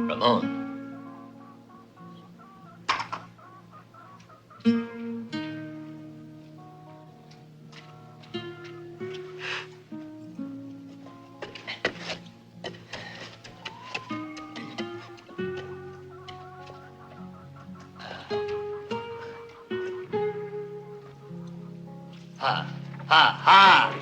Ramon. Ha, ha, ha!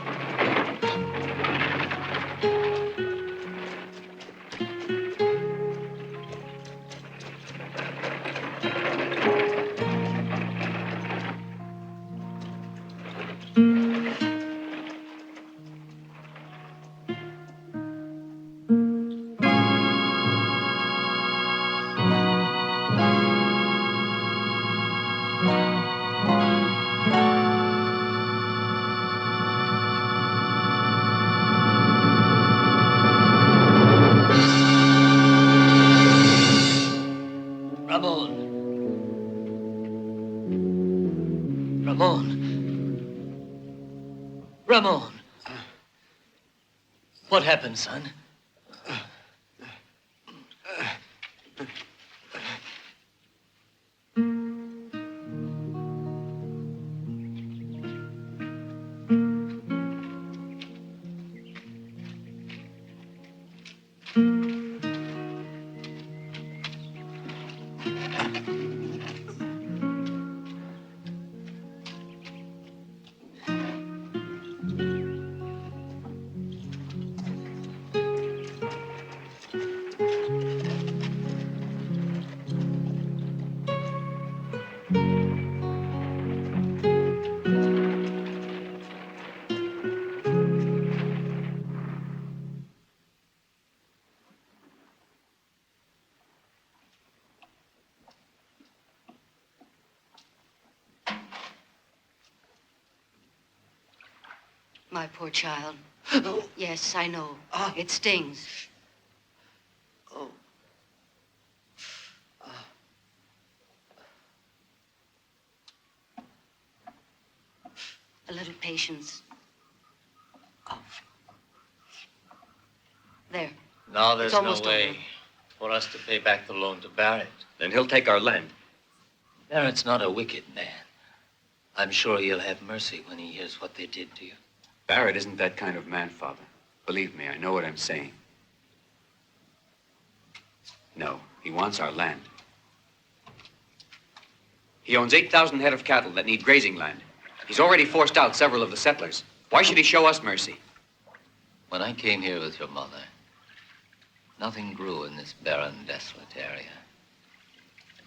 Ramon. Ramon. Ramon. What happened, son? My poor child. Yes, I know. It stings. Oh. A little patience. Oh. There. Now there's It's no almost way over. for us to pay back the loan to Barrett. Then he'll take our land. Barrett's not a wicked man. I'm sure he'll have mercy when he hears what they did to you. Barrett isn't that kind of man, Father. Believe me, I know what I'm saying. No, he wants our land. He owns 8,000 head of cattle that need grazing land. He's already forced out several of the settlers. Why should he show us mercy? When I came here with your mother, nothing grew in this barren, desolate area.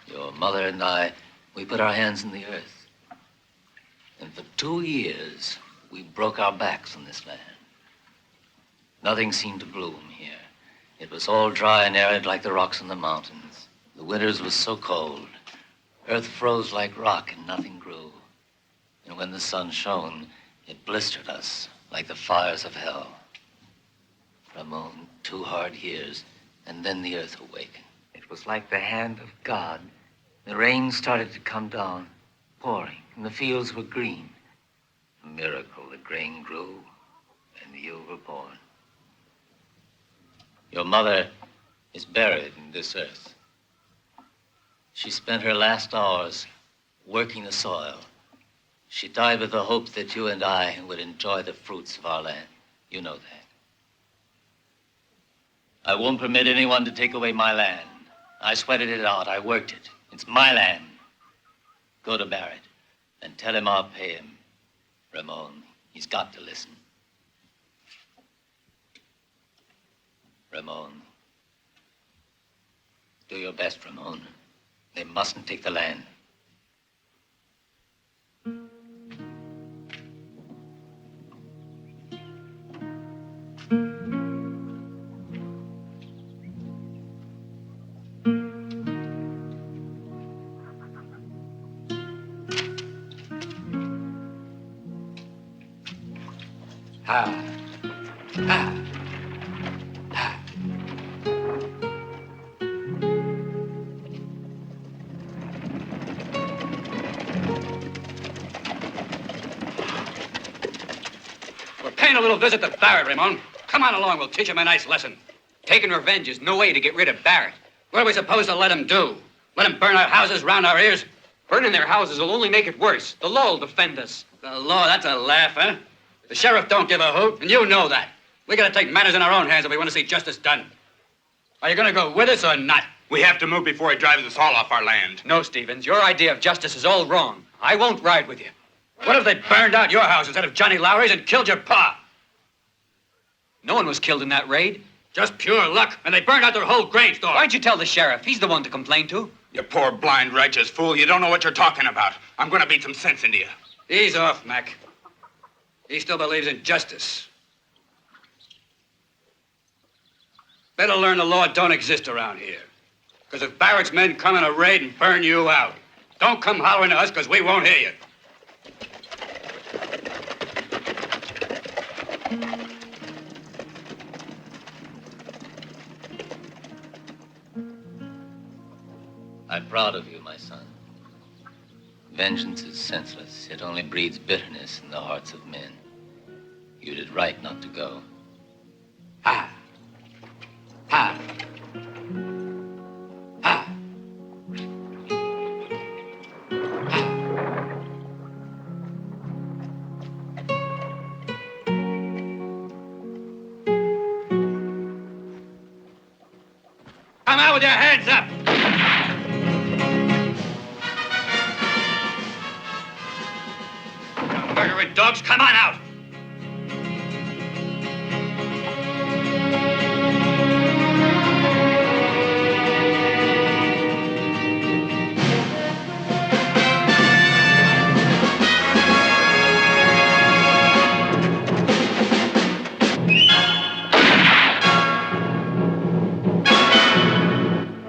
Your mother and I, we put our hands in the earth. And for 2 years, we broke our backs on this land. Nothing seemed to bloom here. It was all dry and arid like the rocks in the mountains. The winters were so cold. Earth froze like rock and nothing grew. And when the sun shone, it blistered us like the fires of hell. Ramon, 2 hard years, and then the earth awakened. It was like the hand of God. The rain started to come down, pouring, and the fields were green. A miracle, the grain grew, and you were born. Your mother is buried in this earth. She spent her last hours working the soil. She died with the hope that you and I would enjoy the fruits of our land. You know that. I won't permit anyone to take away my land. I sweated it out. I worked it. It's my land. Go to Barrett and tell him I'll pay him. Ramon, he's got to listen. Ramon. Do your best, Ramon. They mustn't take the land. Ha. Ha. Ha. We're paying a little visit to Barrett, Ramon. Come on along, we'll teach him a nice lesson. Taking revenge is no way to get rid of Barrett. What are we supposed to let him do? Let him burn our houses round our ears? Burning their houses will only make it worse. The law will defend us. The law, that's a laugh, huh? The sheriff don't give a hoot, and you know that. We gotta take matters in our own hands if we want to see justice done. Are you gonna go with us or not? We have to move before he drives us all off our land. No, Stevens, your idea of justice is all wrong. I won't ride with you. What if they burned out your house instead of Johnny Lowry's and killed your pa? No one was killed in that raid. Just pure luck, and they burned out their whole grain store. Why'd you tell the sheriff? He's the one to complain to. You poor, blind, righteous fool. You don't know what you're talking about. I'm going to beat some sense into you. Ease off, Mac. He still believes in justice. Better learn the law don't exist around here. Because if Barrett's men come in a raid and burn you out, don't come hollering to us because we won't hear you. I'm proud of you, my son. Vengeance is senseless. It only breeds bitterness in the hearts of men. You did right not to go. with your hands up! Murdering dogs, come on out!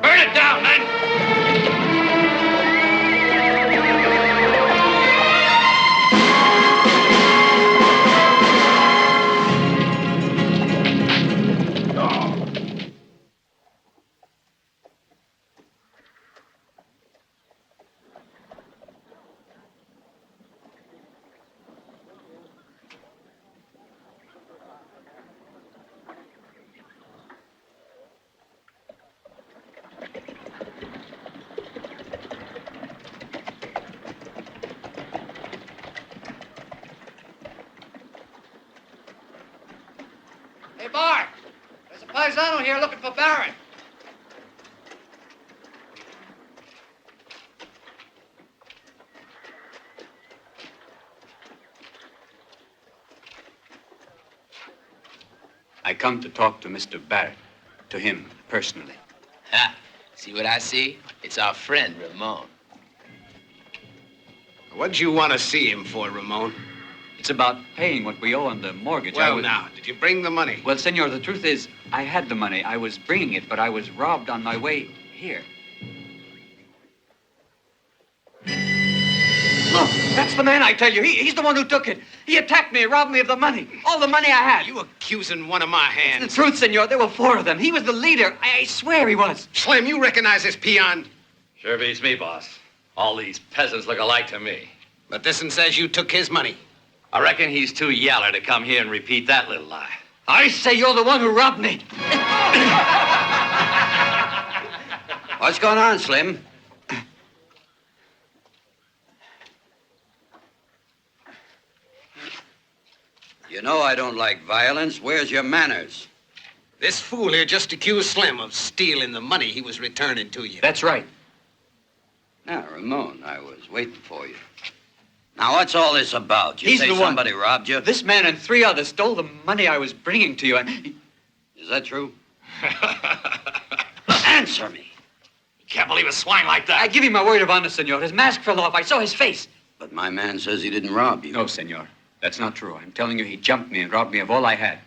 Burn it down, men! Hey, Bart, there's a paisano here looking for Barrett. I come to talk to Mr. Barrett. To him, personally. Ha! See what I see? It's our friend, Ramon. What'd you want to see him for, Ramon? It's about paying what we owe on the mortgage. Well, now, did you bring the money? Well, senor, the truth is, I had the money. I was bringing it, but I was robbed on my way here. Look, that's the man, I tell you. He's the one who took it. He attacked me, robbed me of the money. All the money I had. You accusing one of my The hands? truth, senor, there were 4 of them. He was the leader. I swear he was. Slim, you recognize this peon? Sure beats me, boss. All these peasants look alike to me. But this one says you took his money. I reckon he's too yaller to come here and repeat that little lie. I say you're the one who robbed me. What's going on, Slim? You know I don't like violence. Where's your manners? This fool here just accused Slim of stealing the money he was returning to you. That's right. Now, Ramon, I was waiting for you. Now, what's all this about? You He's say the one. somebody robbed you? This man and 3 others stole the money I was bringing to you. Is that true? Answer me. Can't believe a swine like that. I give you my word of honor, senor. His mask fell off. I saw his face. But my man says he didn't rob you. No, senor. That's not true. I'm telling you, he jumped me and robbed me of all I had.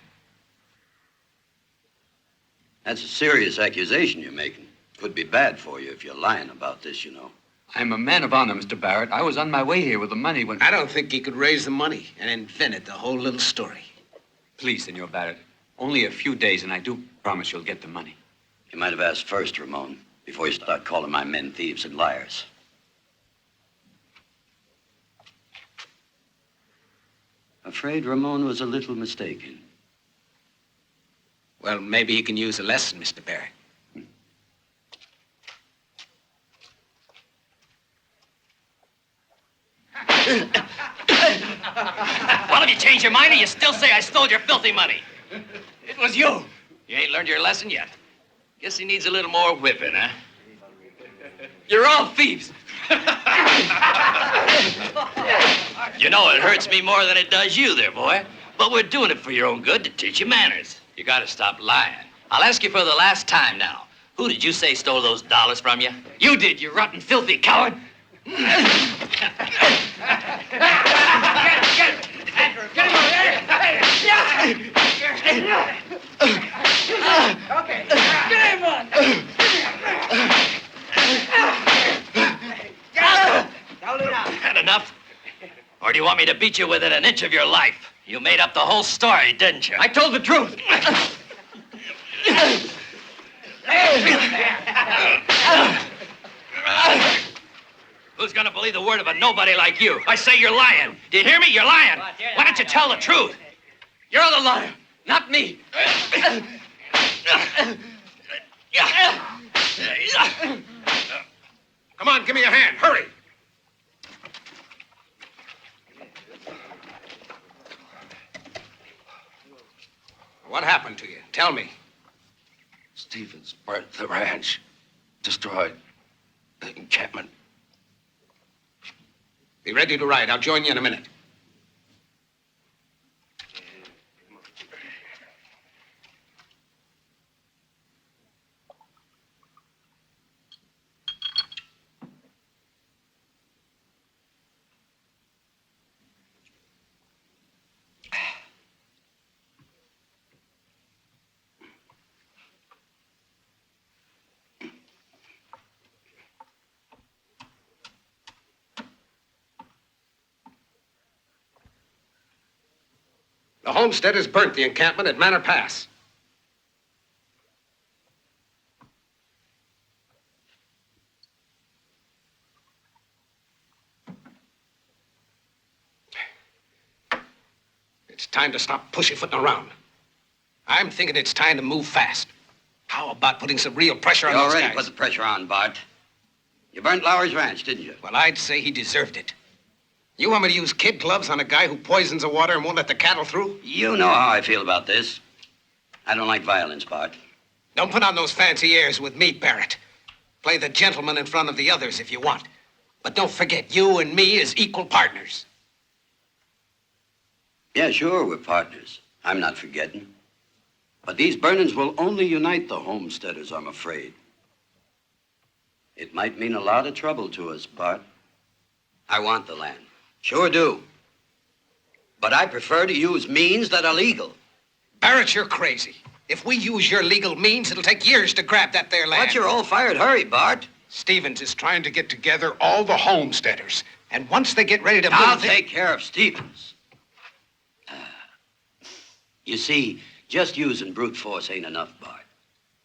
That's a serious accusation you're making. Could be bad for you if you're lying about this, you know. I'm a man of honor, Mr. Barrett. I was on my way here with the money when... I don't think he could raise the money and invented the whole little story. Please, Senor Barrett. Only a few days, and I do promise you'll get the money. You might have asked first, Ramon, before you start calling my men thieves and liars. Afraid Ramon was a little mistaken. Well, maybe he can use a lesson, Mr. Barrett. Well, have you changed your mind or you still say I stole your filthy money? It was you. You ain't learned your lesson yet. Guess he needs a little more whipping, huh? You're all thieves. You know, it hurts me more than it does you there, boy. But we're doing it for your own good to teach you manners. You gotta stop lying. I'll ask you for the last time now. Who did you say stole those dollars from you? You did, you rotten, filthy coward. Had enough? Or do you want me to beat you within an inch of your life? You made up the whole story, didn't you? I told the truth. Who's gonna believe the word of a nobody like you? I say you're lying. Do you hear me? You're lying. Why don't you tell the truth? You're the liar, not me. Come on, give me your hand. Hurry. What happened to you? Tell me. Stevens burnt the ranch. destroyed the encampment. Be ready to ride. I'll join you in a minute. The homesteaders burnt the encampment at Manor Pass. It's time to stop pussyfooting around. I'm thinking it's time to move fast. How about putting some real pressure on You those already guys? put the pressure on, Bart. You burnt Lowry's ranch, didn't you? Well, I'd say he deserved it. You want me to use kid gloves on a guy who poisons the water and won't let the cattle through? You know how I feel about this. I don't like violence, Bart. Don't put on those fancy airs with me, Barrett. Play the gentleman in front of the others if you want. But don't forget, you and me is equal partners. Yeah, sure, we're partners. I'm not forgetting. But these burnings will only unite the homesteaders, I'm afraid. It might mean a lot of trouble to us, Bart. I want the land. Sure do. But I prefer to use means that are legal. Barrett, you're crazy. If we use your legal means, it'll take years to grab that there land. What's your all-fired hurry, Bart? Stevens is trying to get together all the homesteaders. And once they get ready to I'll move... take care of Stevens. You see, just using brute force ain't enough, Bart.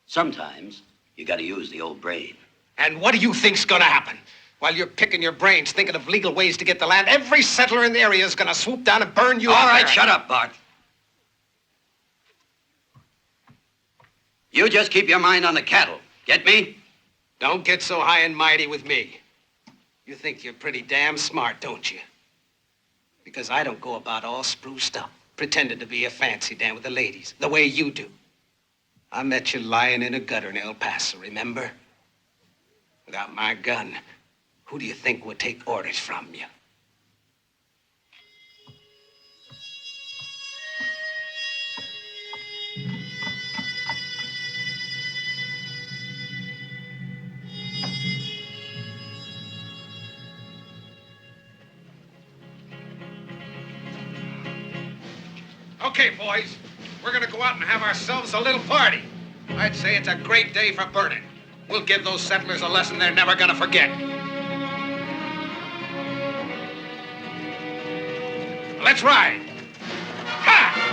Sometimes you gotta use the old brain. And what do you think's gonna happen? While you're picking your brains, thinking of legal ways to get the land, every settler in the area is gonna swoop down and burn you All out. right, Barrett. shut up, Bart. You just keep your mind on the cattle. Get me? Don't get so high and mighty with me. You think you're pretty damn smart, don't you? Because I don't go about all spruced up, pretending to be a fancy Dan with the ladies, the way you do. I met you lying in a gutter in El Paso, remember? Without my gun, who do you think would take orders from you? Okay, boys, we're gonna go out and have ourselves a little party. I'd say it's a great day for burning. We'll give those settlers a lesson they're never gonna forget. Let's ride. Ha!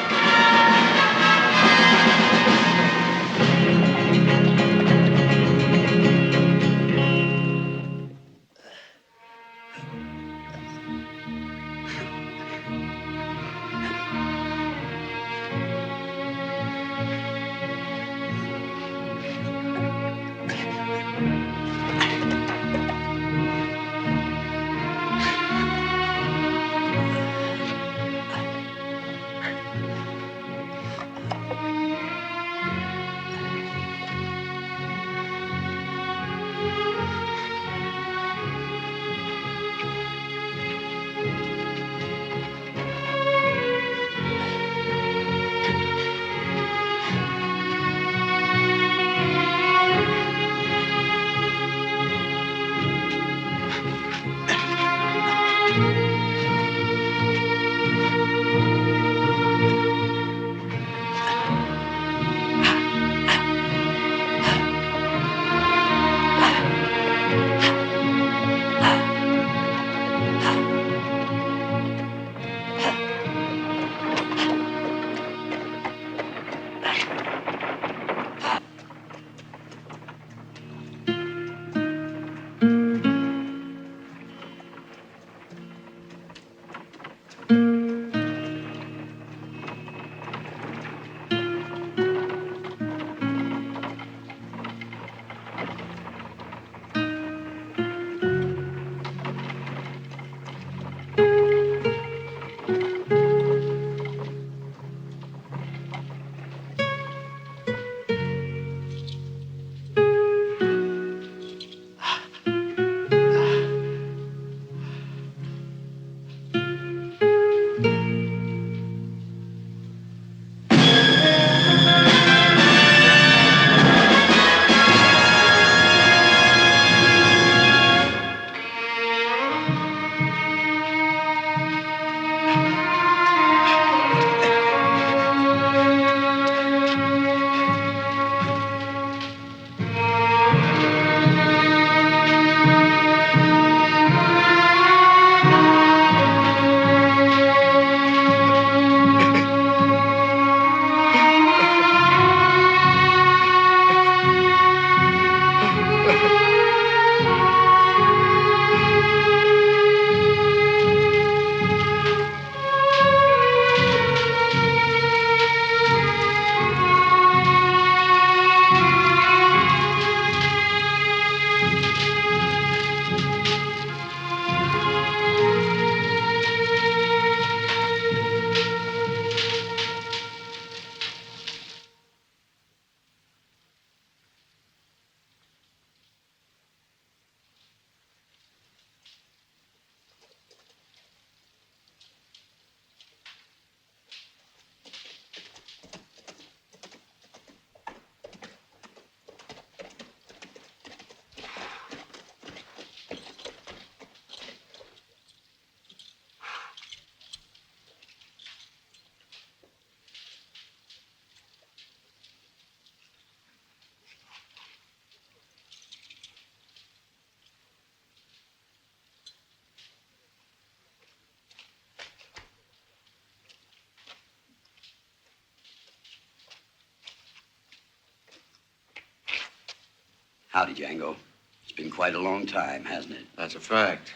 Howdy, Django. It's been quite a long time, hasn't it? That's a fact.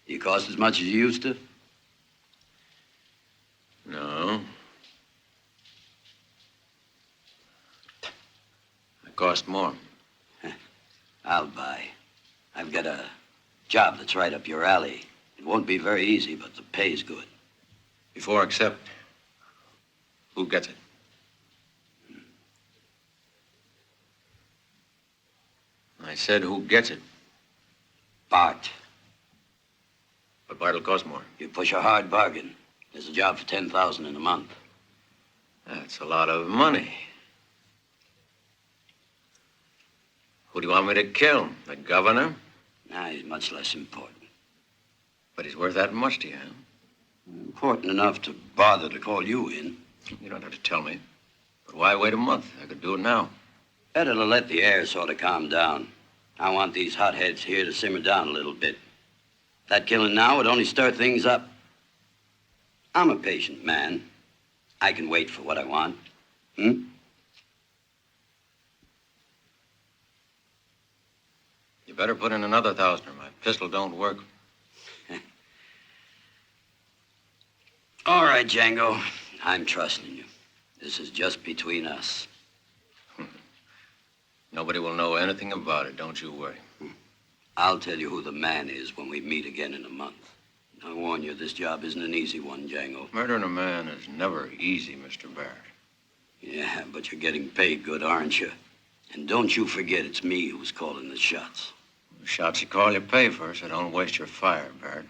You cost as much as you used to? No. I cost more. I'll buy. I've got a job that's right up your alley. It won't be very easy, but the pay's good. Before I accept, who gets it? I said, who gets it? Bart. But Bart'll cost more. You push a hard bargain. There's a job for $10,000 in a month. That's a lot of money. Who do you want me to kill? The governor? Nah, he's much less important. But he's worth that much to you, huh? Important enough to bother to call you in. You don't have to tell me. But why wait a month? I could do it now. Better to let the air sort of calm down. I want these hotheads here to simmer down a little bit. That killing now would only stir things up. I'm a patient man. I can wait for what I want. Hmm? You better put in another 1,000 or my pistol don't work. All right, Django. I'm trusting you. This is just between us. Nobody will know anything about it, don't you worry. I'll tell you who the man is when we meet again in a month. I warn you, this job isn't an easy one, Django. Murdering a man is never easy, Mr. Barrett. Yeah, but you're getting paid good, aren't you? And don't you forget it's me who's calling the shots. The shots you call, you pay for, so don't waste your fire, Barrett.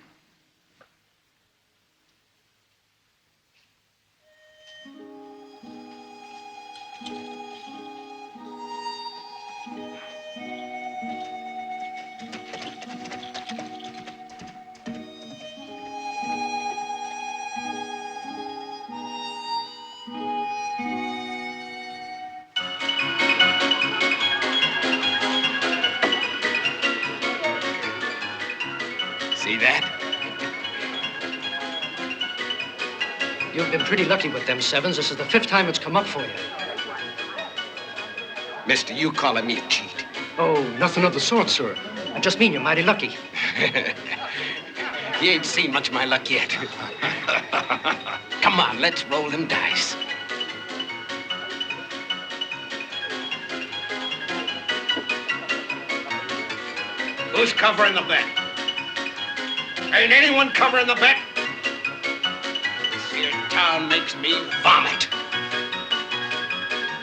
See that? You've been pretty lucky with them sevens. This is the 5th time it's come up for you. Mister, you calling me a cheat? Oh, nothing of the sort, sir. I just mean you're mighty lucky. You ain't seen much of my luck yet. Come on, let's roll them dice. Who's covering the bet? Ain't anyone covering the bet? This here town makes me vomit.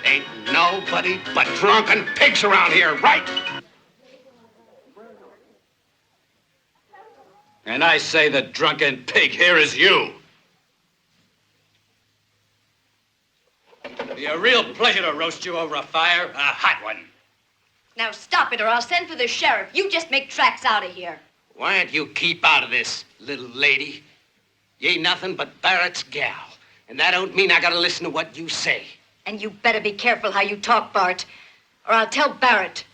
Ain't nobody but drunken pigs around here, right? And I say the drunken pig here is you. It'd be a real pleasure to roast you over a fire, a hot one. Now stop it, or I'll send for the sheriff. You just make tracks out of here. Why don't you keep out of this, little lady? You ain't nothing but Barrett's gal. And that don't mean I gotta listen to what you say. And you better be careful how you talk, Bart, or I'll tell Barrett.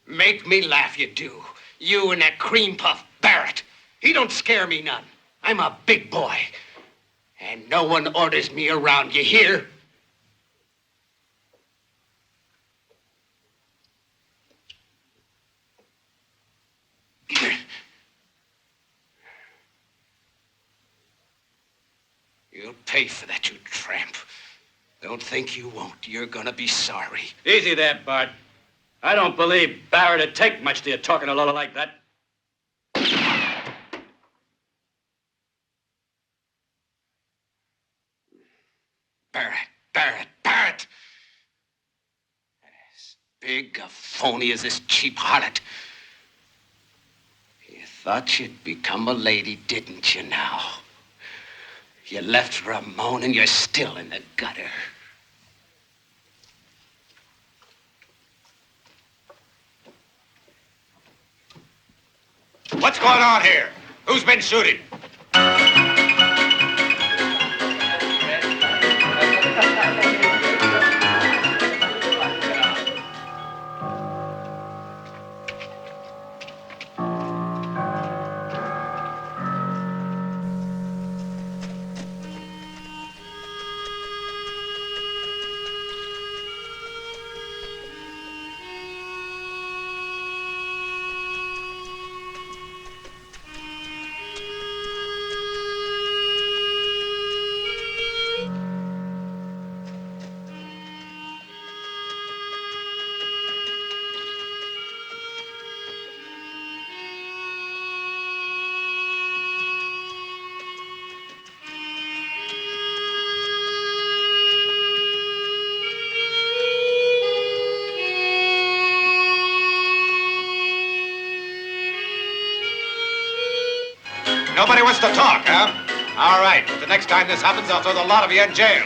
Make me laugh, you do. You and that cream puff Barrett. He don't scare me none. I'm a big boy. And no one orders me around, you hear? You'll pay for that, you tramp. Don't think you won't. You're gonna be sorry. Easy there, Bart. I don't believe Barrett'd take much to you talking to Lola like that. Barrett. As big a phony as this cheap harlot. You thought you'd become a lady, didn't you now? You left Ramon and you're still in the gutter. What's going on here? Who's been shooting? wants to talk, huh? All right. The next time this happens, I'll throw the lot of you in jail.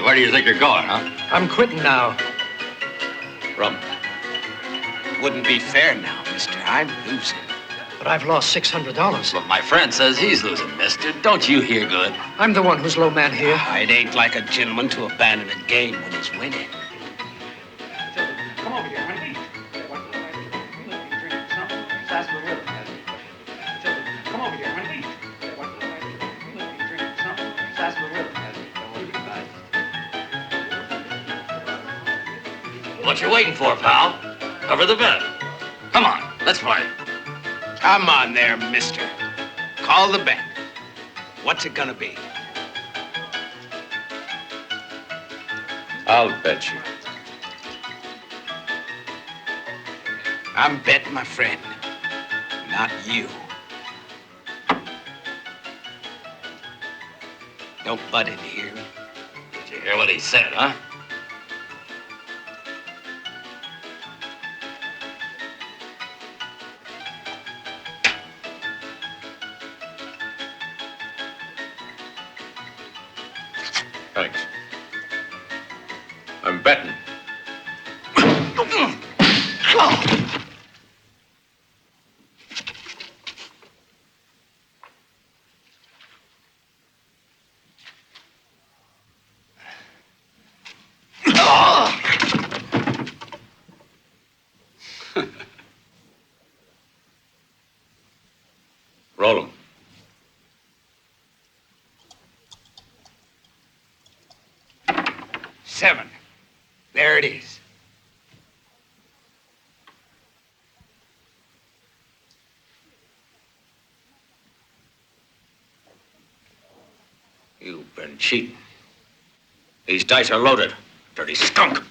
Where do you think you're going, huh? I'm quitting now. Rum. Wouldn't be fair now, mister. I'm losing. But I've lost $600. But my friend says he's losing, mister. Don't you hear good? I'm the one who's low man here. It ain't like a gentleman to abandon a game when he's winning. Come over here, Wendy. Come over here, Wendy. What you waiting for, pal? Cover the bet. Come on, let's play. Come on there, mister. Call the bet. What's it gonna be? I'll bet you. I'm betting my friend, not you. Don't butt in here. Did you hear what he said, huh? Thanks. I'm betting. Roll 'em. Seven. There it is. You've been cheating. These dice are loaded. Dirty skunk.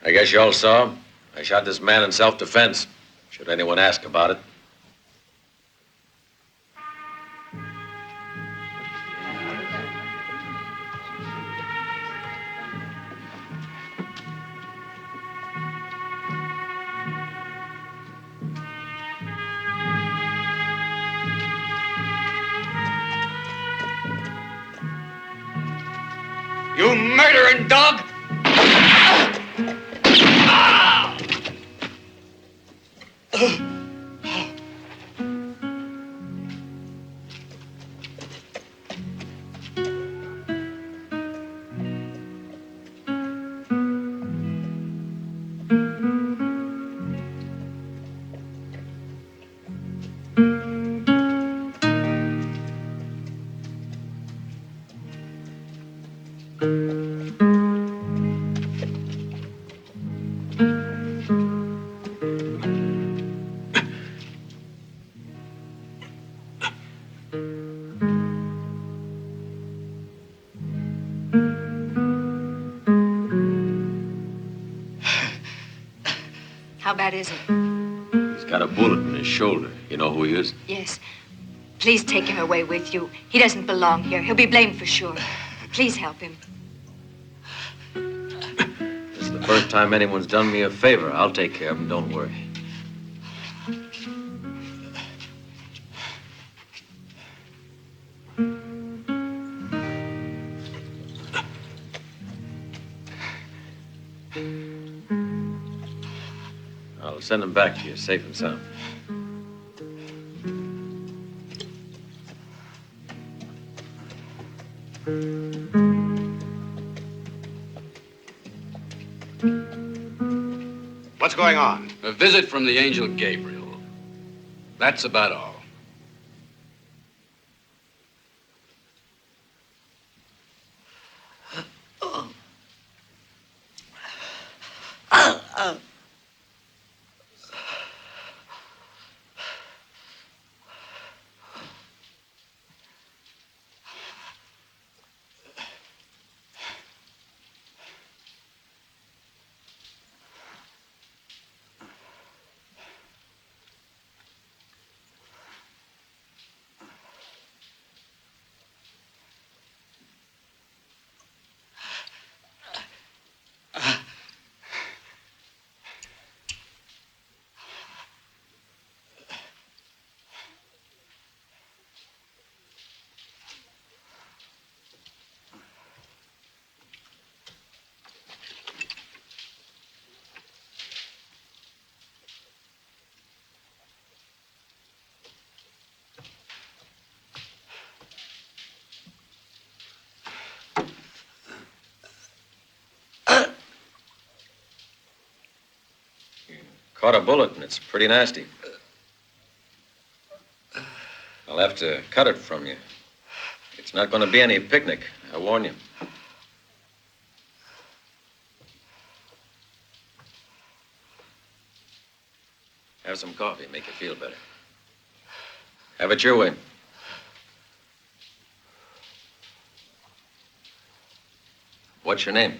I guess you all saw. I shot this man in self-defense. Should anyone ask about it. You murdering dog! How bad is it? He's got a bullet in his shoulder. You know who he is? Yes. Please take him away with you. He doesn't belong here. He'll be blamed for sure. Please help him. This is the first time anyone's done me a favor. I'll take care of him, don't worry. I'll send him back to you, safe and sound. What's going on? A visit from the angel Gabriel. That's about all. Caught a bullet, and it's pretty nasty. I'll have to cut it from you. It's not going to be any picnic, I warn you. Have some coffee, make you feel better. Have it your way. What's your name?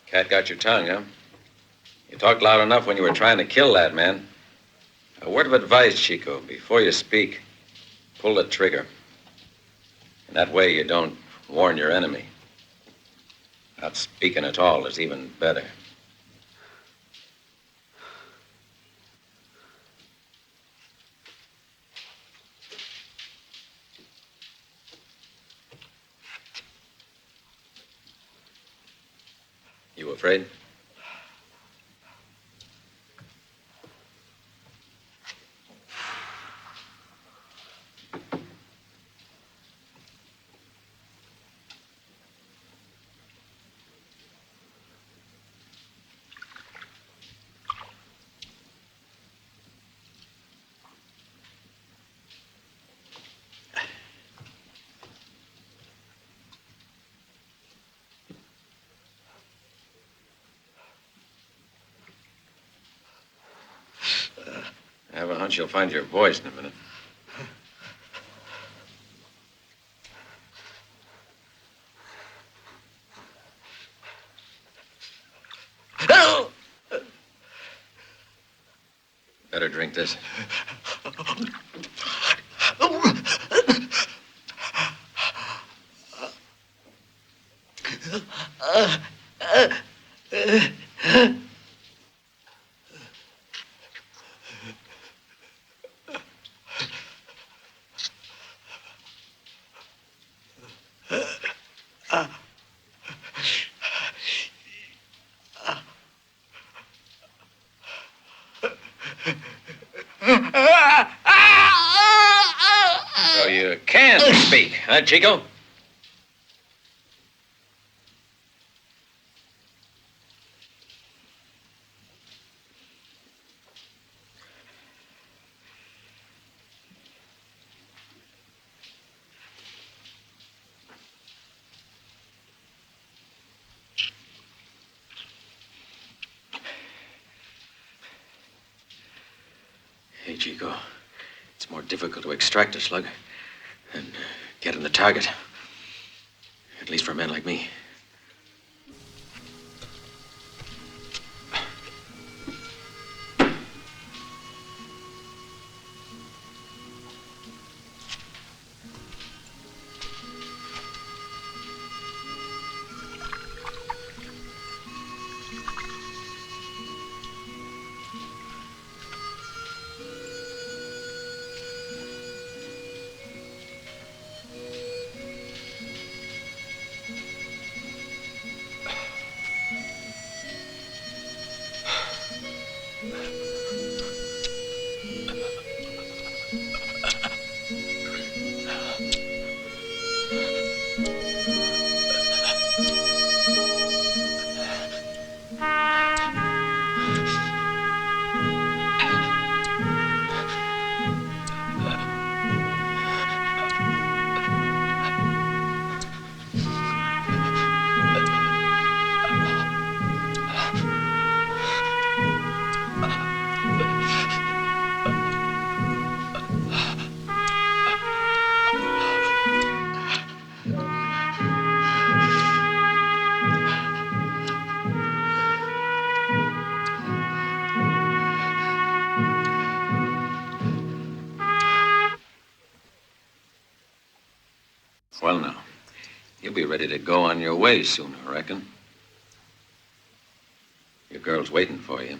Cat got your tongue, huh? You talked loud enough when you were trying to kill that man. A word of advice, Chico. Before you speak, pull the trigger. And that way you don't warn your enemy. Not speaking at all is even better. You afraid? I have a hunch you'll find your voice in a minute. Better drink this. So you can speak, huh, Chico? Hey, Chico. It's more difficult to extract a slug than get in the target. At least for a man like me. you're ready to go on your way soon, I reckon. Your girl's waiting for you.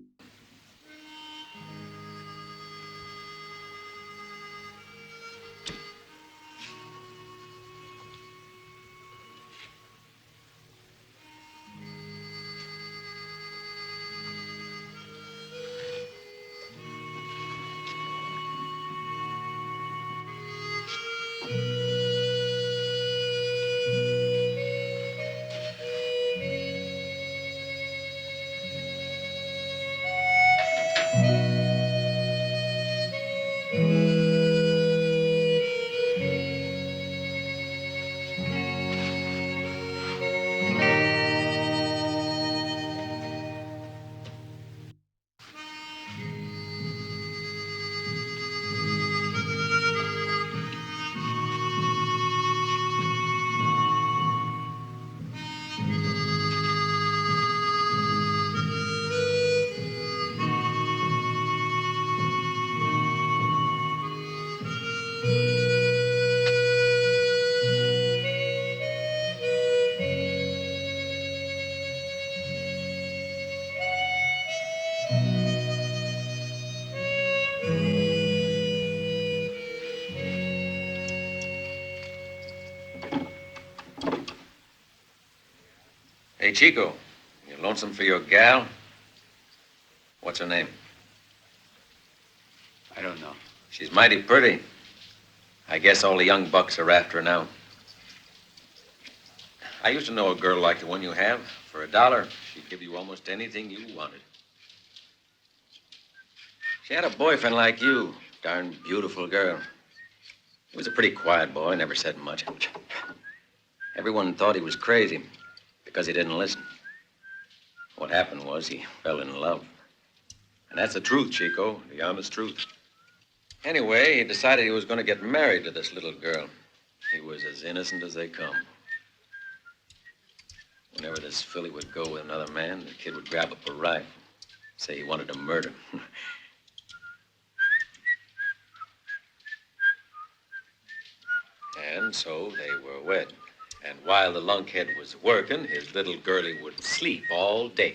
Hey, Chico, you lonesome for your gal? What's her name? I don't know. She's mighty pretty. I guess all the young bucks are after her now. I used to know a girl like the one you have. For $1, she'd give you almost anything you wanted. She had a boyfriend like you. Darn beautiful girl. He was a pretty quiet boy, never said much. Everyone thought he was crazy because he didn't listen. What happened was he fell in love. And that's the truth, Chico, the honest truth. Anyway, he decided he was going to get married to this little girl. He was as innocent as they come. Whenever this filly would go with another man, the kid would grab up a rifle, say he wanted to murder. And so they were wed. And while the lunkhead was working, his little girlie would sleep all day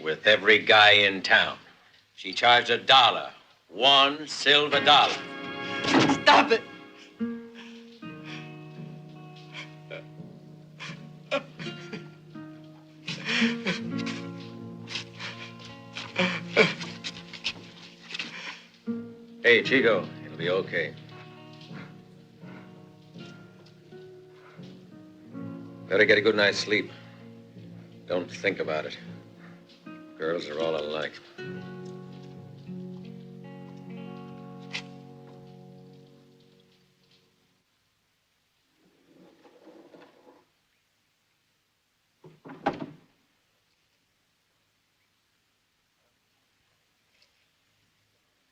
with every guy in town. She charged $1, $1 silver. Stop it! Hey, Chico, it'll be okay. Better get a good night's sleep. Don't think about it. Girls are all alike.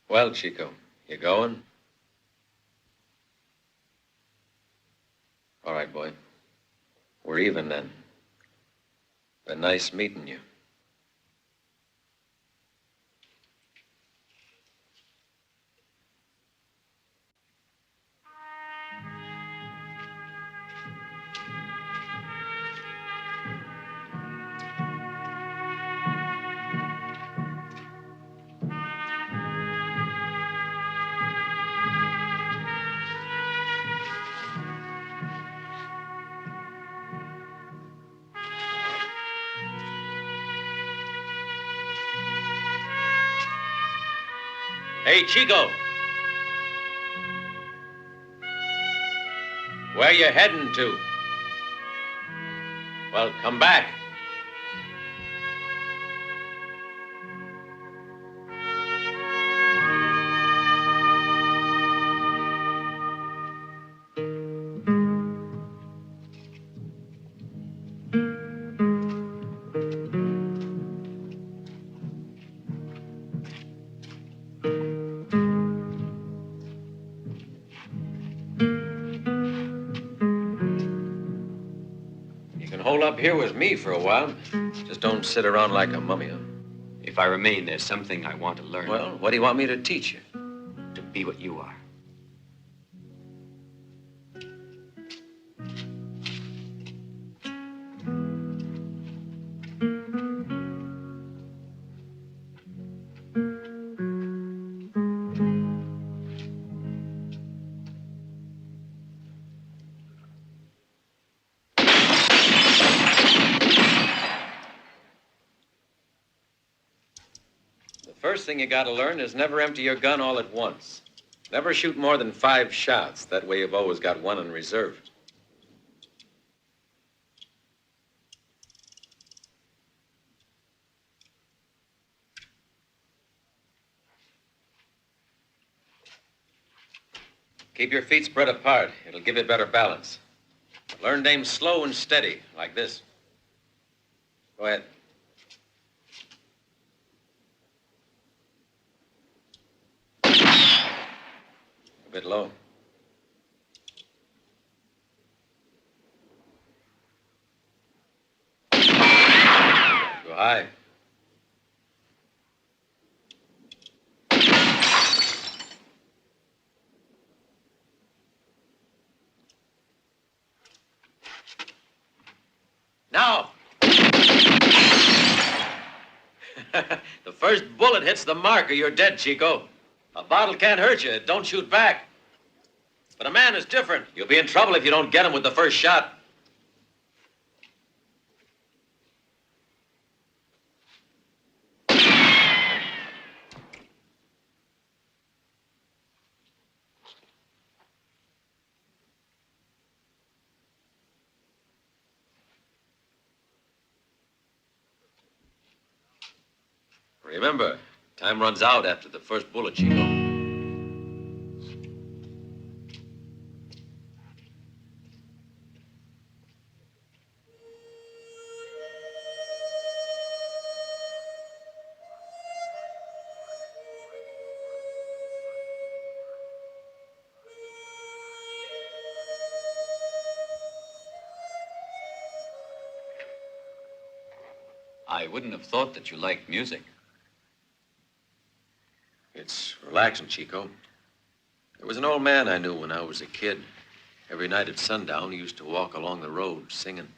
Well, Chico, you going? All right, boy. We're even then. Been nice meeting you. Hey, Chico. Where you heading to? Well, come back. Hold up here with me for a while. Just don't sit around like a mummy, huh? If I remain, there's something I want to learn. Well, what do you want me to teach you? To be what you are. First thing you gotta learn is never empty your gun all at once. Never shoot more than 5 shots. That way you've always got one in reserve. Keep your feet spread apart. It'll give you better balance. Learn to aim slow and steady, like this. Go ahead. A bit low. Go high. Now! The first bullet hits the mark or you're dead, Chico. A bottle can't hurt you. Don't shoot back. But a man is different. You'll be in trouble if you don't get him with the first shot. Remember, time runs out after the first bullet, Chico. I wouldn't have thought that you liked music. It's relaxing, Chico. There was an old man I knew when I was a kid. Every night at sundown, he used to walk along the road singing.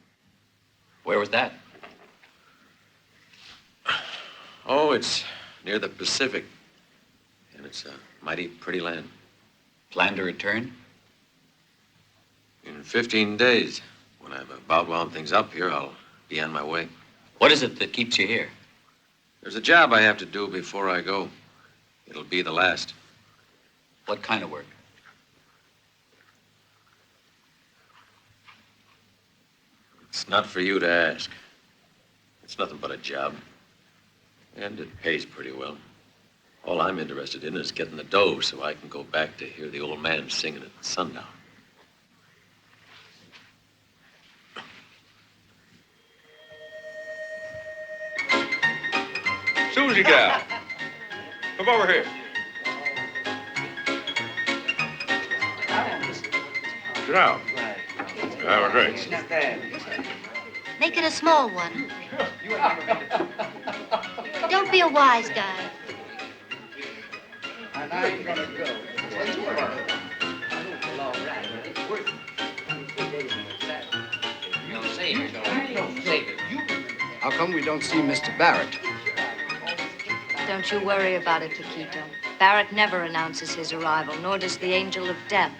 Where was that? Oh, it's near the Pacific. And it's a mighty pretty land. Plan to return? In 15 days. When I've about wound things up here, I'll be on my way. What is it that keeps you here? There's a job I have to do before I go. It'll be the last. What kind of work? It's not for you to ask. It's nothing but a job. And it pays pretty well. All I'm interested in is getting the dough so I can go back to hear the old man singing at sundown. Susie gal, come over here. Sit down. Have a drink. Make it a small one. Don't be a wise guy. How come we don't see Mr. Barrett? Don't you worry about it, Paquito. Barrett never announces his arrival, nor does the Angel of Death.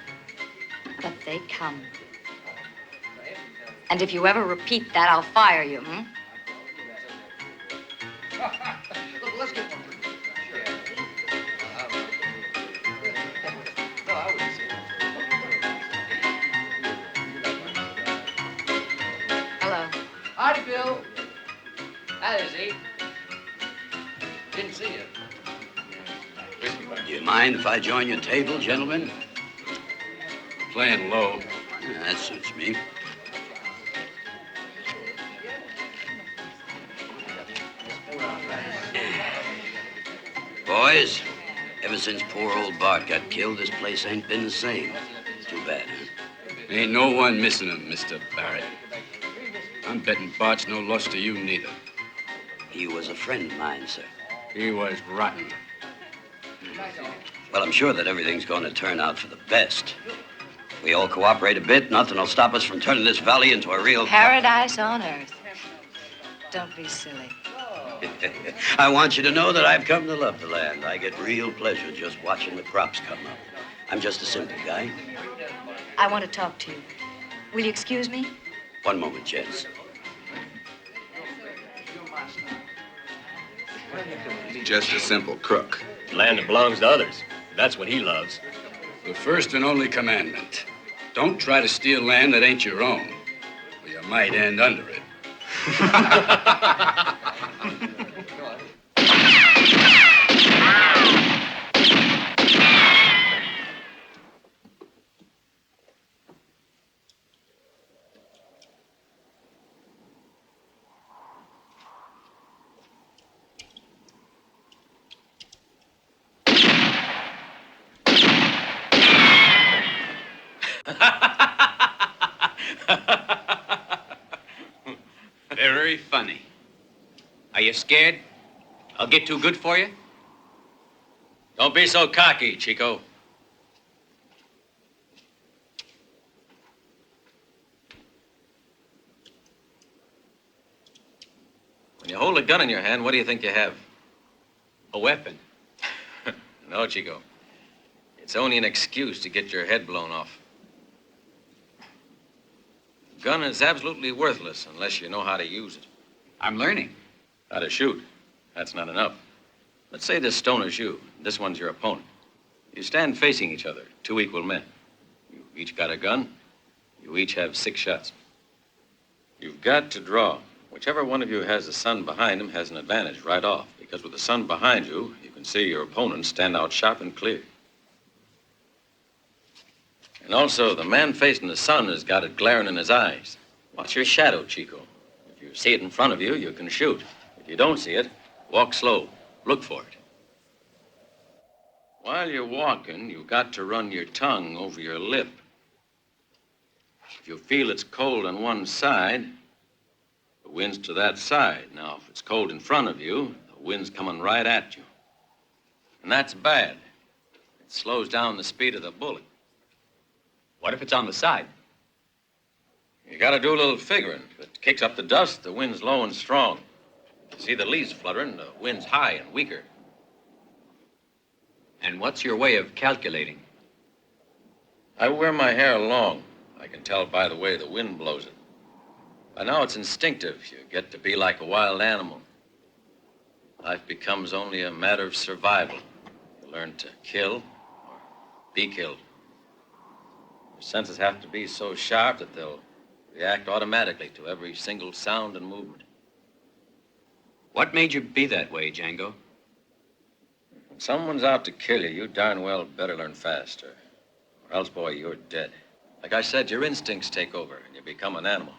But they come. And if you ever repeat that, I'll fire you, Hello. Howdy, Bill. Hi, Izzy. Didn't see you. Do you mind if I join your table, gentlemen? Playing low. Yeah, that suits me. Boys, ever since poor old Bart got killed, this place ain't been the same. Too bad, huh? Ain't no one missing him, Mr. Barrett. I'm betting Bart's no loss to you neither. He was a friend of mine, sir. He was rotten. Well, I'm sure that everything's going to turn out for the best. If we all cooperate a bit, nothing will stop us from turning this valley into a real... Paradise on earth. Don't be silly. I want you to know that I've come to love the land. I get real pleasure just watching the crops come up. I'm just a simple guy. I want to talk to you. Will you excuse me? One moment, gents. He's just a simple crook. Land that belongs to others. That's what he loves. The first and only commandment. Don't try to steal land that ain't your own, or you might end under it. Very funny. Are you scared? I'll get too good for you? Don't be so cocky, Chico. When you hold a gun in your hand, what do you think you have? A weapon. No, Chico. It's only an excuse to get your head blown off. A gun is absolutely worthless unless you know how to use it. I'm learning. How to shoot. That's not enough. Let's say this stoner's you. This one's your opponent. You stand facing each other, two equal men. You each got a gun. You each have 6 shots. You've got to draw. Whichever one of you has the sun behind him has an advantage right off, because with the sun behind you, you can see your opponent stand out sharp and clear. And also, the man facing the sun has got it glaring in his eyes. Watch your shadow, Chico. If you see it in front of you, you can shoot. If you don't see it, walk slow. Look for it. While you're walking, you've got to run your tongue over your lip. If you feel it's cold on one side, the wind's to that side. Now, if it's cold in front of you, the wind's coming right at you. And that's bad. It slows down the speed of the bullet. What if it's on the side? You gotta do a little figuring. If it kicks up the dust, the wind's low and strong. If you see the leaves fluttering, the wind's high and weaker. And what's your way of calculating? I wear my hair long. I can tell by the way the wind blows it. By now it's instinctive. You get to be like a wild animal. Life becomes only a matter of survival. You learn to kill or be killed. Your senses have to be so sharp that they'll react automatically to every single sound and movement. What made you be that way, Django? When someone's out to kill you, you darn well better learn faster. Or else, boy, you're dead. Like I said, your instincts take over and you become an animal.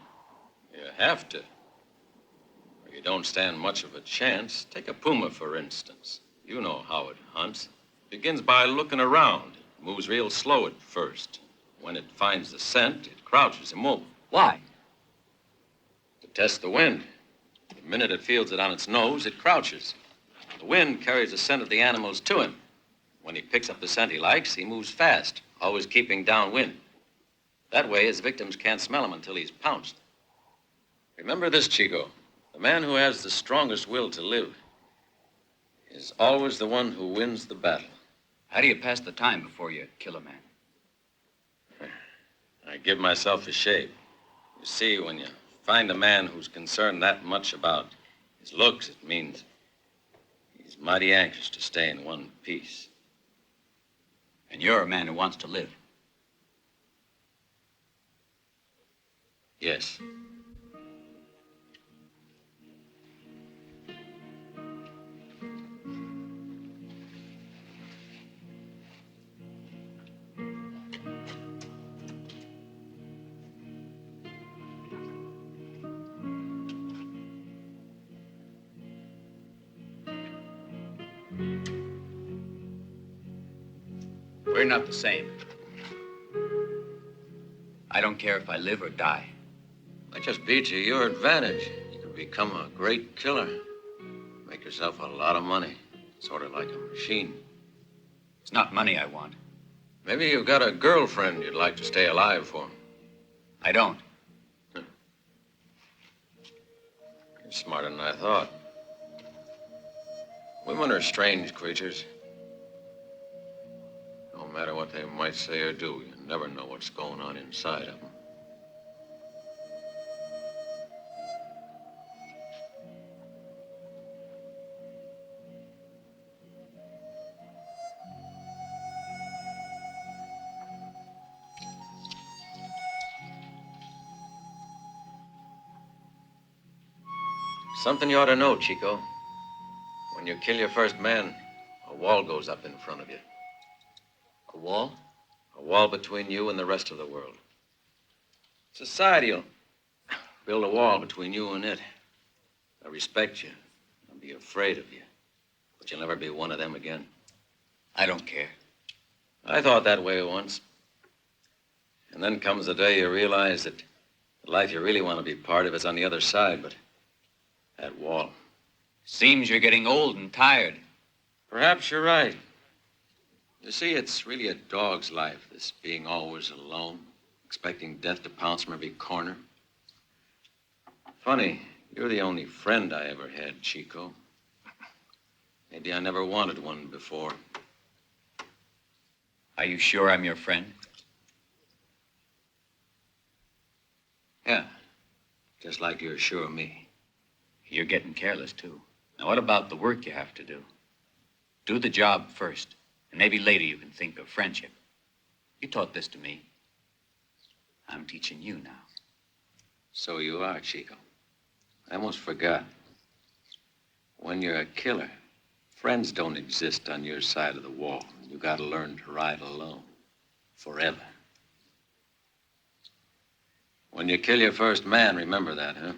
You have to. Or you don't stand much of a chance. Take a puma, for instance. You know how it hunts. It begins by looking around. It moves real slow at first. When it finds the scent, it crouches immobile. Why? To test the wind. The minute it feels it on its nose, it crouches. The wind carries the scent of the animals to him. When he picks up the scent he likes, he moves fast, always keeping downwind. That way, his victims can't smell him until he's pounced. Remember this, Chico. The man who has the strongest will to live is always the one who wins the battle. How do you pass the time before you kill a man? I give myself a shave. You see, when you find a man who's concerned that much about his looks, it means he's mighty anxious to stay in one piece. And you're a man who wants to live. Yes. We're not the same. I don't care if I live or die. That just beats you your advantage. You can become a great killer. Make yourself a lot of money. Sort of like a machine. It's not money I want. Maybe you've got a girlfriend you'd like to stay alive for. I don't. You're smarter than I thought. Women are strange creatures. No matter what they might say or do, you never know what's going on inside of them. Something you ought to know, Chico. When you kill your first man, a wall goes up in front of you. A wall? A wall between you and the rest of the world. Society will build a wall between you and it. They'll respect you. They'll be afraid of you. But you'll never be one of them again. I don't care. I thought that way once. And then comes the day you realize that the life you really want to be part of is on the other side, but that wall. Seems you're getting old and tired. Perhaps you're right. You see, it's really a dog's life, this being always alone, expecting death to pounce from every corner. Funny, you're the only friend I ever had, Chico. Maybe I never wanted one before. Are you sure I'm your friend? Yeah, just like you're sure of me. You're getting careless, too. Now, what about the work you have to do? Do the job first, and maybe later you can think of friendship. You taught this to me. I'm teaching you now. So you are, Chico. I almost forgot. When you're a killer, friends don't exist on your side of the wall. You gotta learn to ride alone. Forever. When you kill your first man, remember that, huh?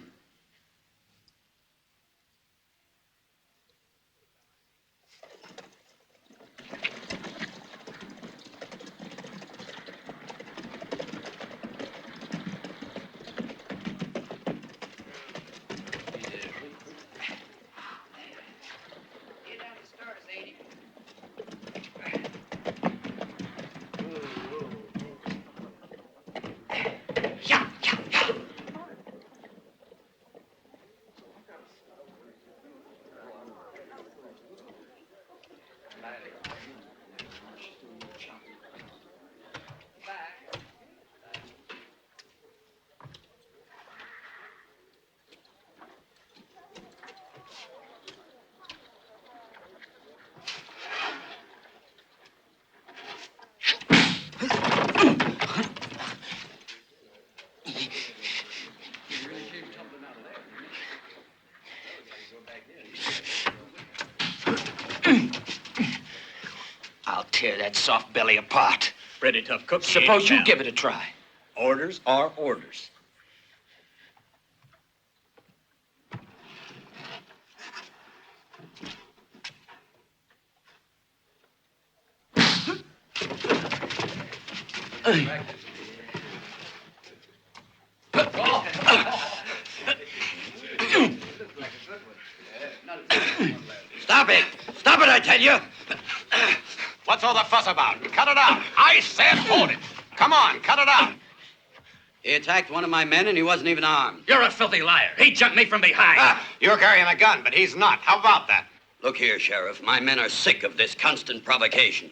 I'll tear that soft belly apart. Pretty tough cookie. Suppose you give it a try. Orders are orders. Stop it! Stop it, I tell you! What's all the fuss about? Cut it out. I said hold it. Come on, cut it out. He attacked one of my men and he wasn't even armed. You're a filthy liar. He jumped me from behind. You're carrying a gun, but he's not. How about that? Look here, Sheriff. My men are sick of this constant provocation.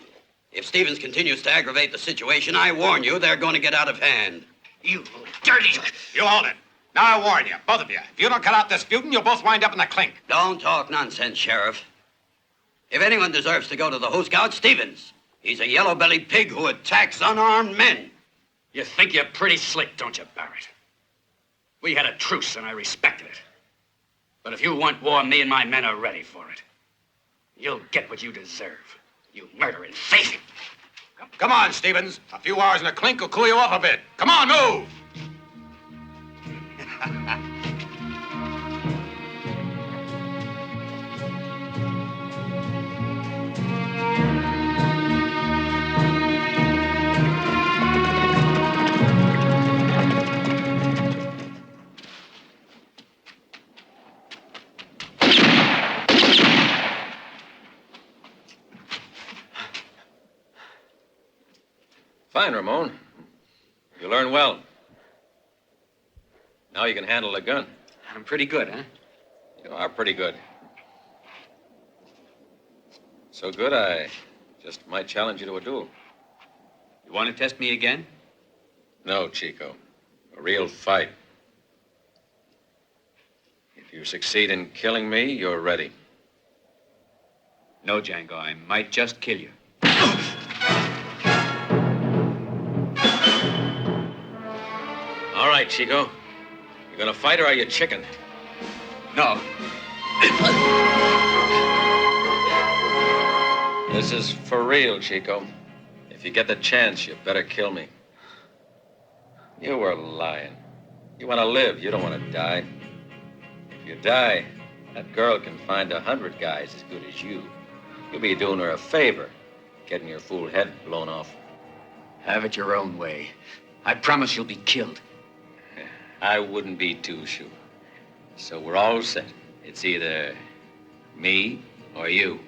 If Stevens continues to aggravate the situation, I warn you, they're going to get out of hand. You dirty... You hold it. Now I warn you, both of you. If you don't cut out this feuding, you'll both wind up in the clink. Don't talk nonsense, Sheriff. If anyone deserves to go to the Who Scout, Stevens. He's a yellow-bellied pig who attacks unarmed men. You think you're pretty slick, don't you, Barrett? We had a truce, and I respected it. But if you want war, me and my men are ready for it. You'll get what you deserve, you murdering thief. Come on, Stevens. A few hours in the clink will cool you off a bit. Come on, move! Fine, Ramon. You learn well. Now you can handle a gun. I'm pretty good, huh? You are pretty good. So good, I just might challenge you to a duel. You want to test me again? No, Chico. A real fight. If you succeed in killing me, you're ready. No, Django, I might just kill you. All right, Chico. You gonna fight or are you chicken? No. This is for real, Chico. If you get the chance, you better kill me. You were lying. You want to live. You don't want to die. If you die, that girl can find 100 guys as good as you. You'll be doing her a favor, getting your fool head blown off. Have it your own way. I promise you'll be killed. I wouldn't be too sure. So we're all set. It's either me or you.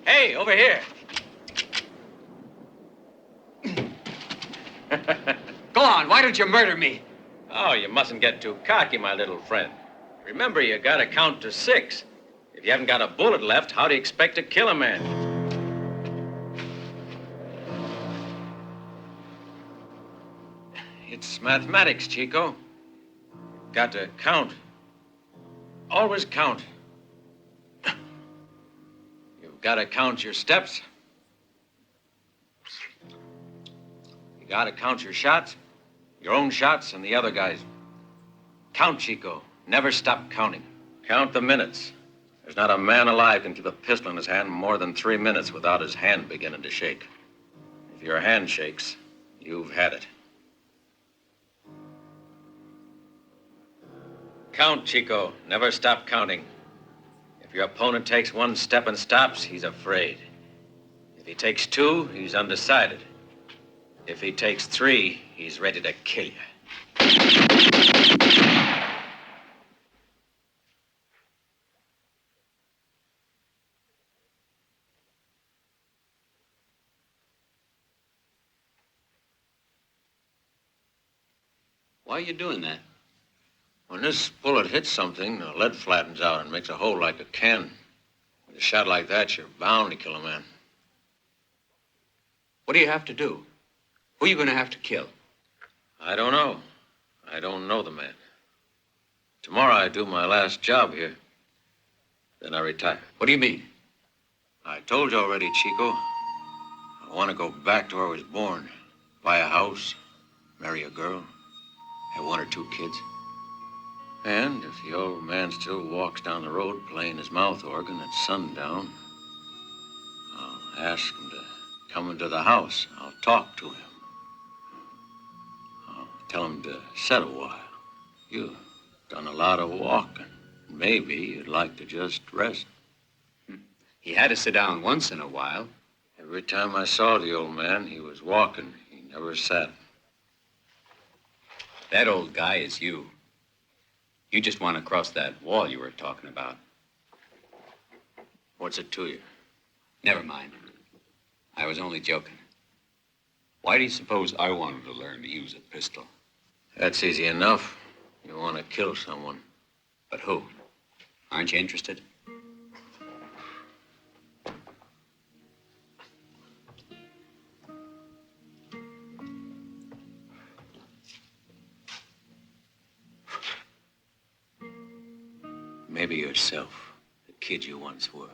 Hey, over here. Go on, why don't you murder me? Oh, you mustn't get too cocky, my little friend. Remember, you gotta count to 6. If you haven't got a bullet left, how do you expect to kill a man? It's mathematics, Chico. Got to count. Always count. You've got to count your steps. You got to count your shots, your own shots and the other guys. Count, Chico. Never stop counting. Count the minutes. There's not a man alive can keep a pistol in his hand more than 3 minutes without his hand beginning to shake. If your hand shakes, you've had it. Count, Chico. Never stop counting. If your opponent takes 1 step and stops, he's afraid. If he takes 2, he's undecided. If he takes 3, he's ready to kill you. Why are you doing that? When this bullet hits something, the lead flattens out and makes a hole like a can. With a shot like that, you're bound to kill a man. What do you have to do? Who are you going to have to kill? I don't know. I don't know the man. Tomorrow I do my last job here. Then I retire. What do you mean? I told you already, Chico. I want to go back to where I was born. Buy a house, marry a girl, have 1 or 2 kids. And if the old man still walks down the road playing his mouth organ at sundown, I'll ask him to come into the house. I'll talk to him. I'll tell him to sit a while. You've done a lot of walking. Maybe you'd like to just rest. He had to sit down once in a while. Every time I saw the old man, he was walking. He never sat. That old guy is you. You just want to cross that wall you were talking about. What's it to you? Never mind. I was only joking. Why do you suppose I wanted to learn to use a pistol? That's easy enough. You want to kill someone. But who? Aren't you interested? Maybe yourself, the kid you once were.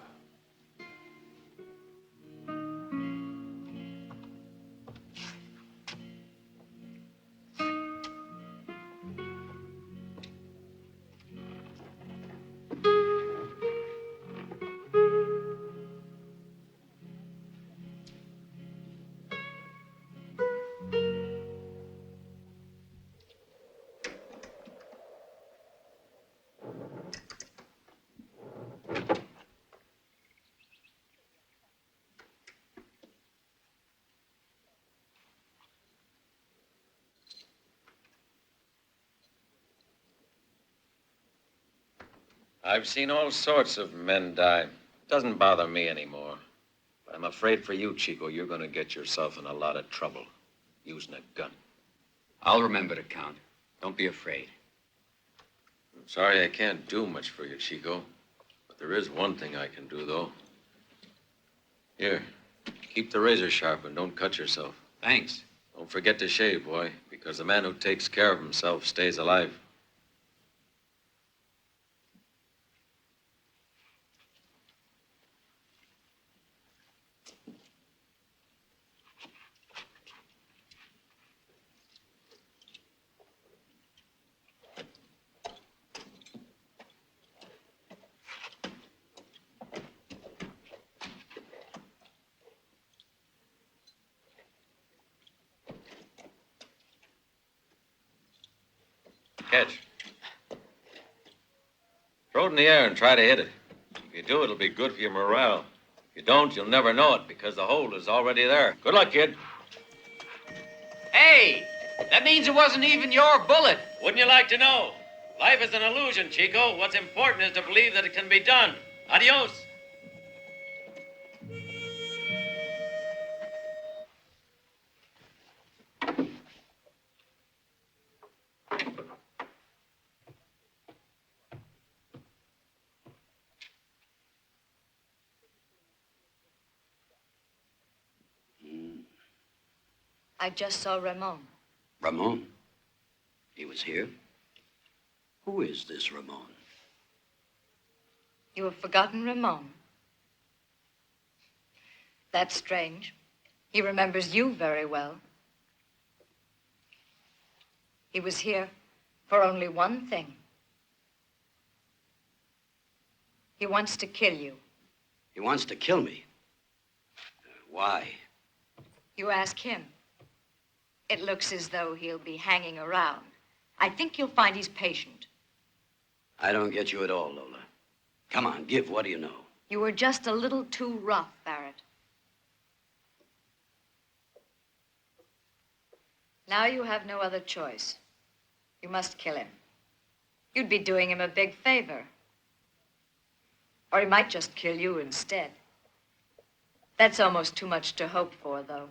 I've seen all sorts of men die. Doesn't bother me anymore. But I'm afraid for you, Chico, you're going to get yourself in a lot of trouble using a gun. I'll remember to count. Don't be afraid. I'm sorry I can't do much for you, Chico. But there is one thing I can do, though. Here, keep the razor sharp and don't cut yourself. Thanks. Don't forget to shave, boy, because the man who takes care of himself stays alive. Catch. Throw it in the air and try to hit it. If you do, it'll be good for your morale. If you don't, you'll never know it because the hole is already there. Good luck, kid. Hey, that means it wasn't even your bullet. Wouldn't you like to know? Life is an illusion, Chico. What's important is to believe that it can be done. Adios. I just saw Ramon. Ramon? He was here? Who is this Ramon? You have forgotten Ramon. That's strange. He remembers you very well. He was here for only one thing. He wants to kill you. He wants to kill me. Why? You ask him. It looks as though he'll be hanging around. I think you'll find he's patient. I don't get you at all, Lola. Come on, give. What do you know? You were just a little too rough, Barrett. Now you have no other choice. You must kill him. You'd be doing him a big favor. Or he might just kill you instead. That's almost too much to hope for, though.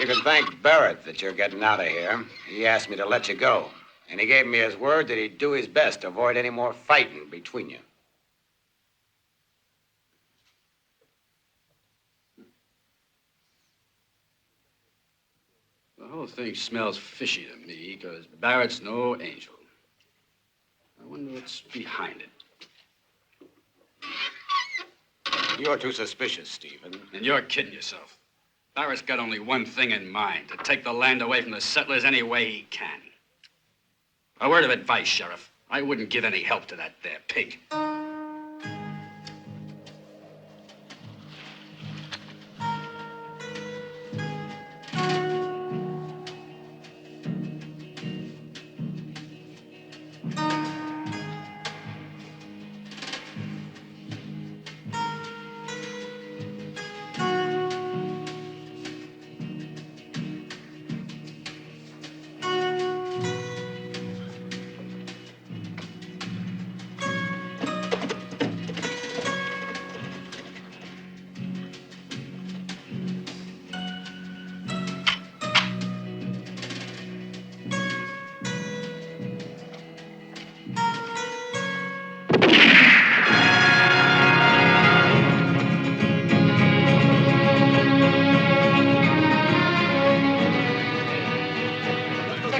You can thank Barrett that you're getting out of here. He asked me to let you go. And he gave me his word that he'd do his best to avoid any more fighting between you. The whole thing smells fishy to me, because Barrett's no angel. I wonder what's behind it. You're too suspicious, Stephen. And you're kidding yourself. Barrett's got only one thing in mind, to take the land away from the settlers any way he can. A word of advice, Sheriff. I wouldn't give any help to that there pig.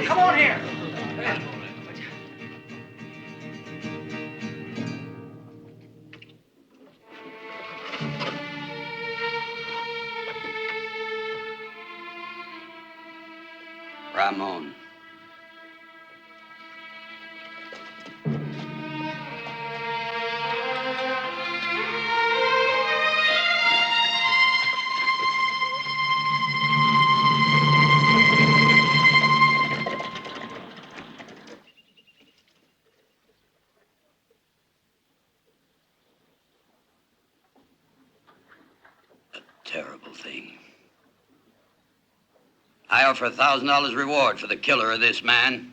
Come on here. Ramon. Terrible thing. I offer $1,000 reward for the killer of this man.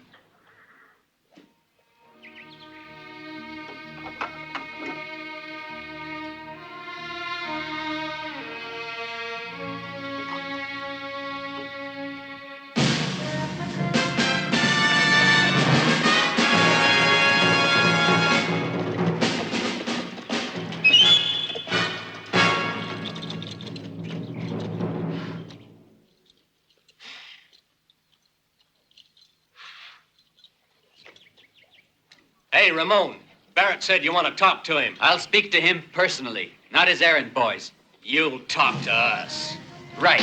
Hey, Ramon. Barrett said you want to talk to him. I'll speak to him personally, not his errand boys. You'll talk to us. Right.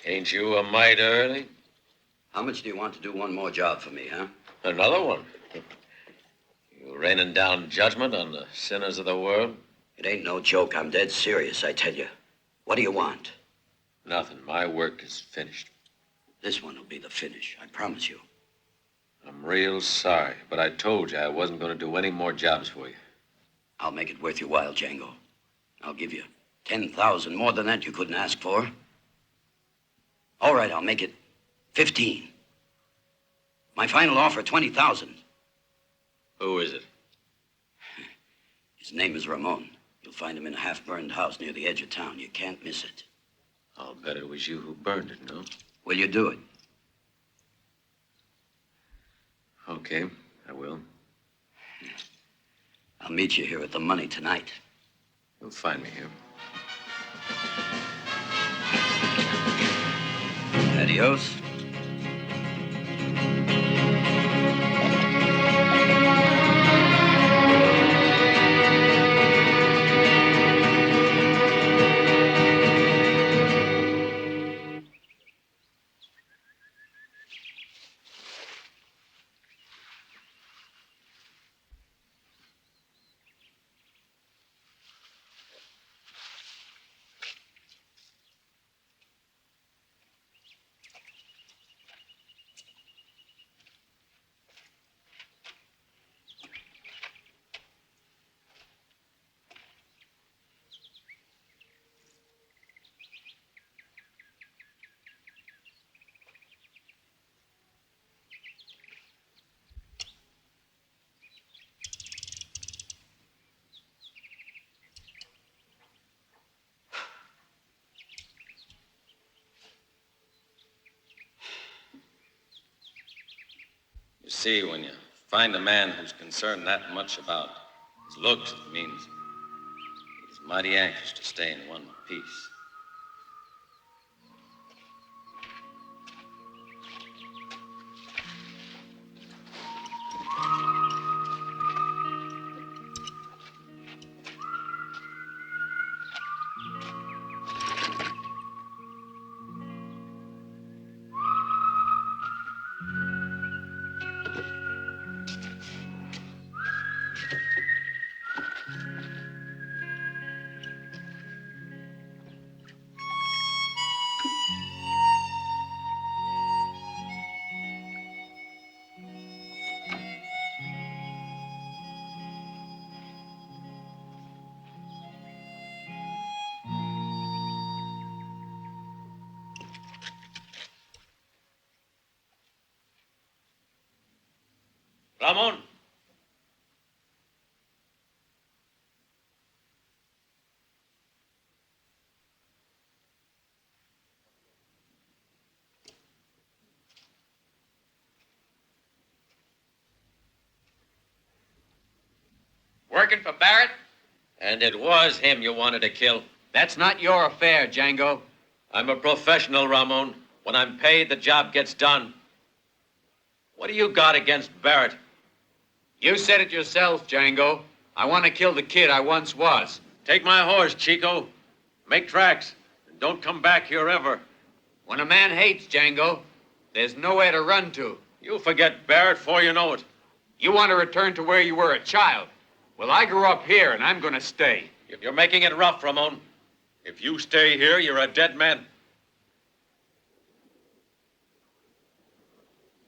Ain't you a mite early? How much do you want to do one more job for me, huh? Another one? You raining down judgment on the sinners of the world? It ain't no joke. I'm dead serious, I tell you. What do you want? Nothing. My work is finished. This one will be the finish, I promise you. I'm real sorry, but I told you I wasn't going to do any more jobs for you. I'll make it worth your while, Django. I'll give you 10,000, more than that you couldn't ask for. All right, I'll make it 15. My final offer, 20,000. Who is it? His name is Ramon. You'll You'll find him in a half-burned house near the edge of town. You can't miss it. I'll bet it was you who burned it, no? Will you do it? Okay, I will. I'll meet you here with the money tonight. You'll find me here. Adios. You see, when you find a man who's concerned that much about his looks, it means he's mighty anxious to stay in one piece. Ramon! Working for Barrett? And it was him you wanted to kill. That's not your affair, Django. I'm a professional, Ramon. When I'm paid, the job gets done. What do you got against Barrett? You said it yourself, Django. I want to kill the kid I once was. Take my horse, Chico. Make tracks. And don't come back here ever. When a man hates, Django, there's nowhere to run to. You'll forget Barrett before you know it. You want to return to where you were a child. Well, I grew up here, and I'm going to stay. You're making it rough, Ramon. If you stay here, you're a dead man.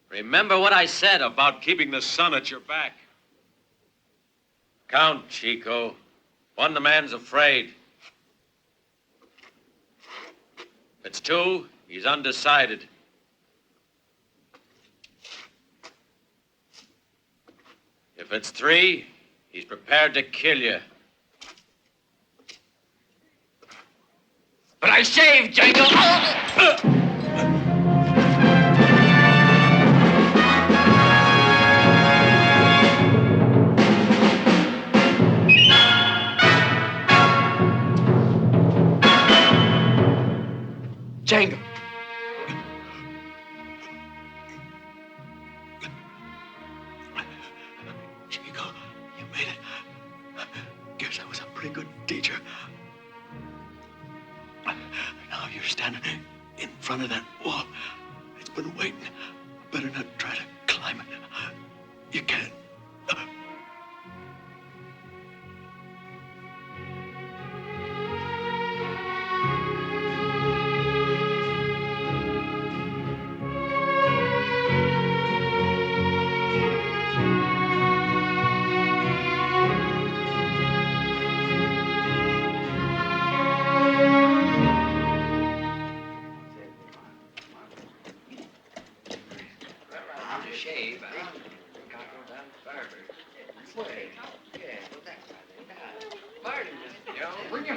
Remember what I said about keeping the sun at your back. Count, Chico. One, the man's afraid. If it's two, he's undecided. If it's three, he's prepared to kill you. But I shaved, Django! Django. Chico, you made it. Guess I was a pretty good teacher. Now you're standing in front of that wall. It's been waiting. Better not try to climb it. You can't.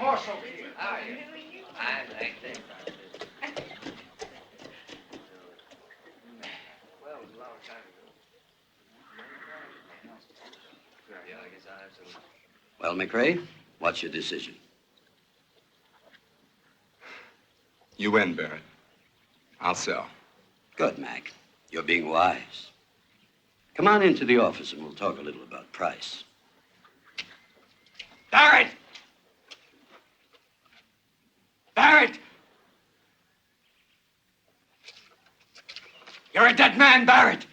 horse over here. How are you? I think they. Well, it was a long time ago. Yeah, I guess I have some. Well, McRae, what's your decision? You win, Barrett. I'll sell. Good, Mac. You're being wise. Come on into the office and we'll talk a little about price. Barrett! Barrett! You're a dead man, Barrett!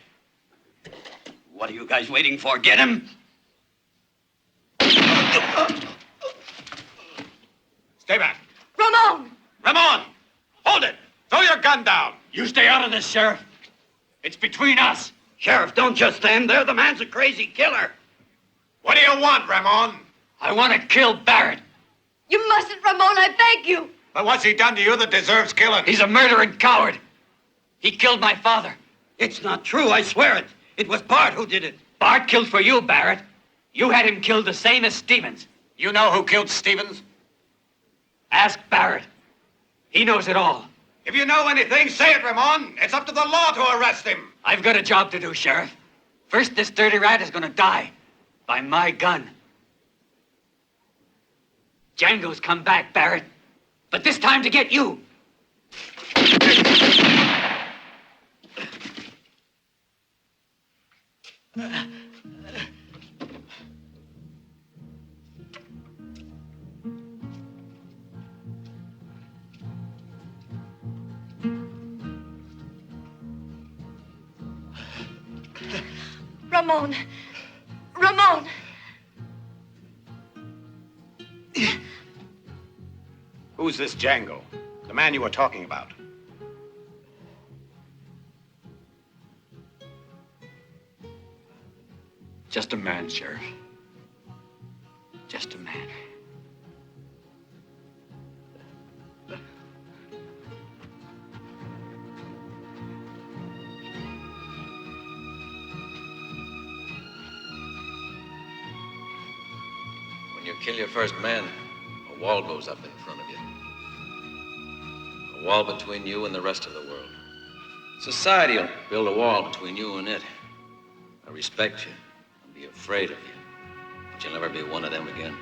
What are you guys waiting for? Get him! Stay back. Ramon! Ramon! Hold it! Throw your gun down! You stay out of this, Sheriff. It's between us. Sheriff, don't just stand there. The man's a crazy killer. What do you want, Ramon? I want to kill Barrett. You mustn't, Ramon, I beg you. But what's he done to you that deserves killing? He's a murdering coward. He killed my father. It's not true, I swear it. It was Bart who did it. Bart killed for you, Barrett. You had him killed the same as Stevens. You know who killed Stevens? Ask Barrett. He knows it all. If you know anything, say it, Ramon. It's up to the law to arrest him. I've got a job to do, Sheriff. First, this dirty rat is going to die by my gun. Django's come back, Barrett. But this time to get you. Ramon. Ramon. Who's this Django? The man you were talking about? Just a man, Sheriff. Just a man. When you kill your first man, a wall goes up in front of you. A wall between you and the rest of the world. Society will build a wall between you and it. I respect you. I'll be afraid of you. But you'll never be one of them again.